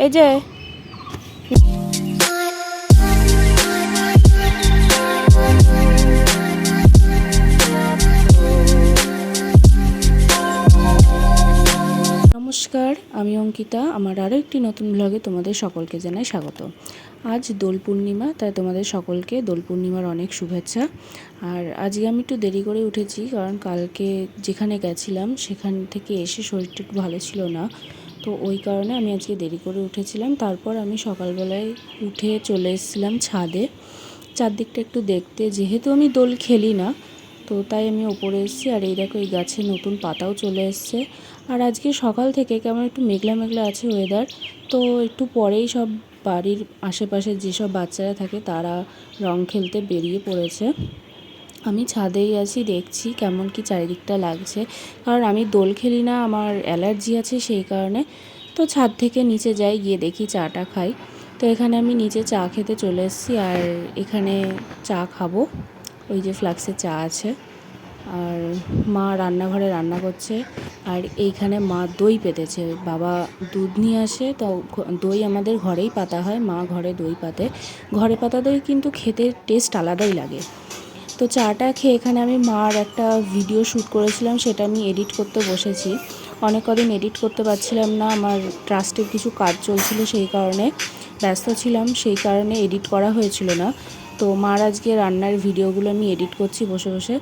এই যে নমস্কার, আমি অঙ্কিতা। আমার আরও একটি নতুন ব্লগে তোমাদের সকলকে জানাই স্বাগত। আজ দোল পূর্ণিমা, তাই তোমাদের সকলকে দোল পূর্ণিমার অনেক শুভেচ্ছা। আর আজকে আমি একটু দেরি করে উঠেছি, কারণ কালকে যেখানে গেছিলাম সেখান থেকে এসে শরীরটা একটু ভালো ছিল না, তো ওই কারণে আমি আজকে দেরি করে উঠেছিলাম। তারপর আমি সকালবেলায় উঠে চলে এসেছিলাম ছাদে, চারদিকটা একটু দেখতে। যেহেতু আমি দোল খেলি না, তো তাই আমি ওপরে এসেছি। আর এই দেখো, এই গাছে নতুন পাতাও চলে এসছে। আর আজকে সকাল থেকে কেমন একটু মেঘলা মেঘলা আছে ওয়েদার, তো একটু পরেই সব বাড়ির আশেপাশে যেসব বাচ্চারা থাকে তারা রং খেলতে বেরিয়ে পড়েছে। আমি ছাদেই আছি, দেখছি কেমন কি চারিদিকটা লাগছে। কারণ আমি দোল খেলি না, আমার অ্যালার্জি আছে, সেই কারণে তো ছাদ থেকে নিচে যাই, গিয়ে দেখি চাটা খাই। তো এখানে আমি নিচে চা খেতে চলে এসেছি, আর এখানে চা খাবো। ওই যে ফ্লাক্সে চা আছে, আর মা রান্নাঘরে রান্না করছে। আর এইখানে মা দই পেতেছে, বাবা দুধ নিয়ে আসে, তো দই আমাদের ঘরেই পাতা হয়, মা ঘরে দই পাতে। ঘরে পাতা দই কিন্তু খেতে টেস্ট আলাদাই লাগে। তো চাটা খেয়ে এখানে আমি মার একটা ভিডিও শ্যুট করেছিলাম, সেটা আমি এডিট করতে বসেছি। অনেক কদিন এডিট করতে পারছিলাম না, আমার ট্রাস্টের কিছু কাজ চলছিল, সেই কারণে ব্যস্ত ছিলাম, সেই কারণে এডিট করা হয়েছিল না। তো মার আজকে রান্নার ভিডিওগুলো আমি এডিট করছি বসে বসে।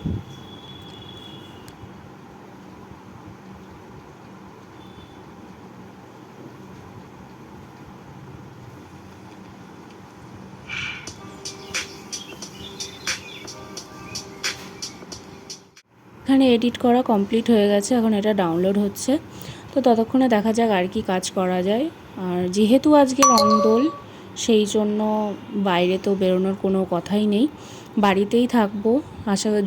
এখানে এডিট করা কমপ্লিট হয়ে গেছে, এখন এটা ডাউনলোড হচ্ছে। তো ততক্ষণে দেখা যাক আর কি কাজ করা যায়। আর যেহেতু আজকে রংদোল, সেই জন্য বাইরে তো বেরোনোর কোনো কথাই নেই, বাড়িতেই থাকবো।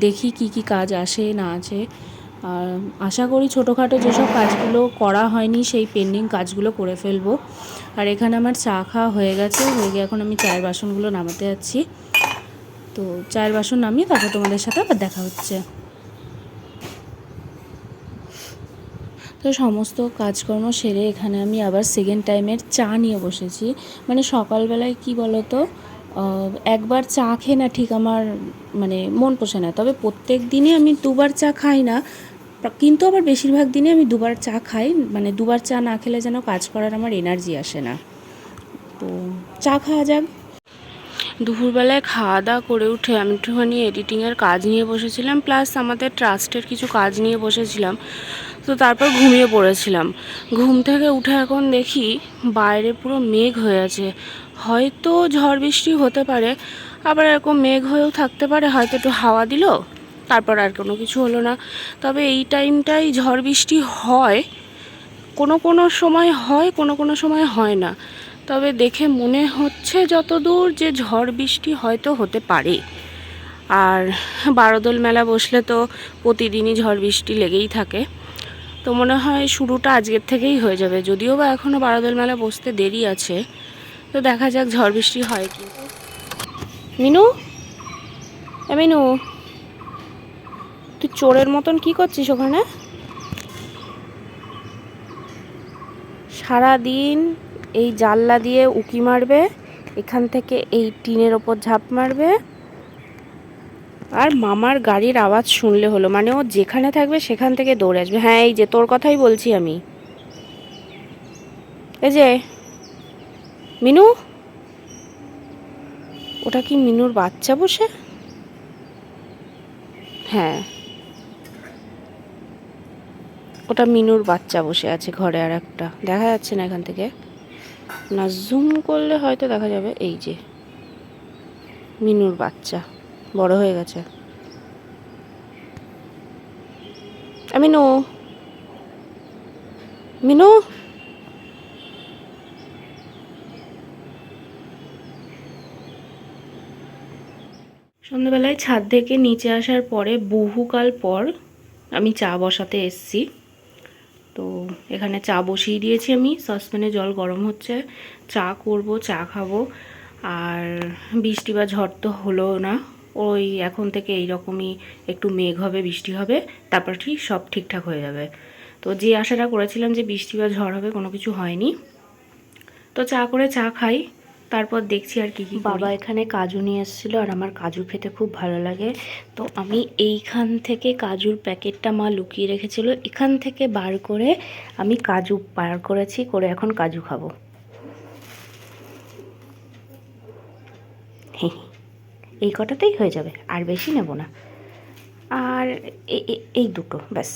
দেখি কি কি কাজ আসে না আসে। আর আশা করি ছোটোখাটো যেসব কাজগুলো করা হয়নি সেই পেন্ডিং কাজগুলো করে ফেলবো। আর এখানে আমার চা খাওয়া হয়ে গেছে, হয়ে গিয়ে এখন আমি চায়ের বাসনগুলো নামাতে যাচ্ছি। তো চায়ের বাসন নামিয়ে তারপর তোমাদের সাথে আবার দেখা হচ্ছে। তো সমস্ত কাজকর্ম সেরে এখানে আমি আবার সেকেন্ড টাইমের চা নিয়ে বসেছি। মানে সকালবেলায় কি বলতো, একবার চা খেয়ে না ঠিক আমার মানে মন পোষে না। তবে প্রত্যেক দিনই আমি দুবার চা খাই না, কিন্তু আবার বেশিরভাগ দিনে আমি দুবার চা খাই। মানে দুবার চা না খেলে যেন কাজ করার আমার এনার্জি আসে না। তো চা খাওয়া যাক। দুপুরবেলায় খাওয়া দাওয়া করে উঠে আমি একটুখানি এডিটিংয়ের কাজ নিয়ে বসেছিলাম, প্লাস আমাদের ট্রাস্টের কিছু কাজ নিয়ে বসেছিলাম। তো তারপর ঘুমিয়ে পড়েছিলাম। ঘুম থেকে উঠে এখন দেখি বাইরে পুরো মেঘ হয়ে আছে। হয়তো ঝড় বৃষ্টি হতে পারে, আবার এরকম মেঘ হয়েও থাকতে পারে, হয়তো একটু হাওয়া দিল, তারপর আর কোনো কিছু হলো না। তবে এই টাইমটাই ঝড় বৃষ্টি হয়, কোনো কোনো সময় হয়, কোনো কোনো সময় হয় না। তবে দেখে মনে হচ্ছে যতদূর যে ঝড় বৃষ্টি হয়তো হতে পারে। আর বারোদোল মেলা বসলে তো প্রতিদিনই ঝড় বৃষ্টি লেগেই থাকে, তো মনে হয় শুরুটা আজকের থেকেই হয়ে যাবে। যদিও বা এখনও বারোদোল মেলা বসতে দেরি আছে, তো দেখা যাক ঝড় বৃষ্টি হয় কি। মিনু, মিনু, তুই চোরের মতন কি করছিস ওখানে? সারাদিন এই জানলা দিয়ে উকি মারবে, এখান থেকে এই টিনের ওপর ঝাঁপ মারবে, আর মামার গাড়ির আওয়াজ শুনলে হলো, মানে ও যেখানে থাকবে সেখান থেকে দৌড়ে আসবে। হ্যাঁ, এই যে তোর কথাই বলছি আমি। এই যে মিনু, ওটা কি মিনুর বাচ্চা বসে? হ্যাঁ, ওটা মিনুর বাচ্চা বসে আছে ঘরে। আর একটা দেখা যাচ্ছে না এখান থেকে, না জুম করলে হয়তো দেখা যাবে। এই যে মিনুর বাচ্চা বড় হয়ে গেছে। মিনু, মিনু, সন্ধ্যাবেলায় ছাদ থেকে নিচে আসার পরে বহুকাল পর আমি চা বসাতে এসছি। তো এখানে চা বসিয়ে দিয়েছি আমি, সসপ্যানে জল গরম হচ্ছে, চা করব, চা খাবো। আর বৃষ্টি বা ঝড় তো হলো না, ওই এখন থেকে এইরকমই একটু মেঘ হবে, বৃষ্টি হবে, তারপর ঠিক সব ঠিকঠাক হয়ে যাবে। তো যে আশাটা করেছিলাম যে বৃষ্টি বা ঝড় হবে, কোনো কিছু হয়নি। তো চা করে চা খাই, তারপর দেখছি আর কি বাবা এখানে কাজু নিয়ে এসেছিলো, আর আমার কাজু খেতে খুব ভালো লাগে। তো আমি এইখান থেকে কাজুর প্যাকেটটা মা লুকিয়ে রেখেছিল, এখান থেকে বার করে আমি কাজু বার করেছি, করে এখন কাজু খাবো। এই কটাতেই হয়ে যাবে, আর বেশি নেব না। আর এই দুটো ব্যাস।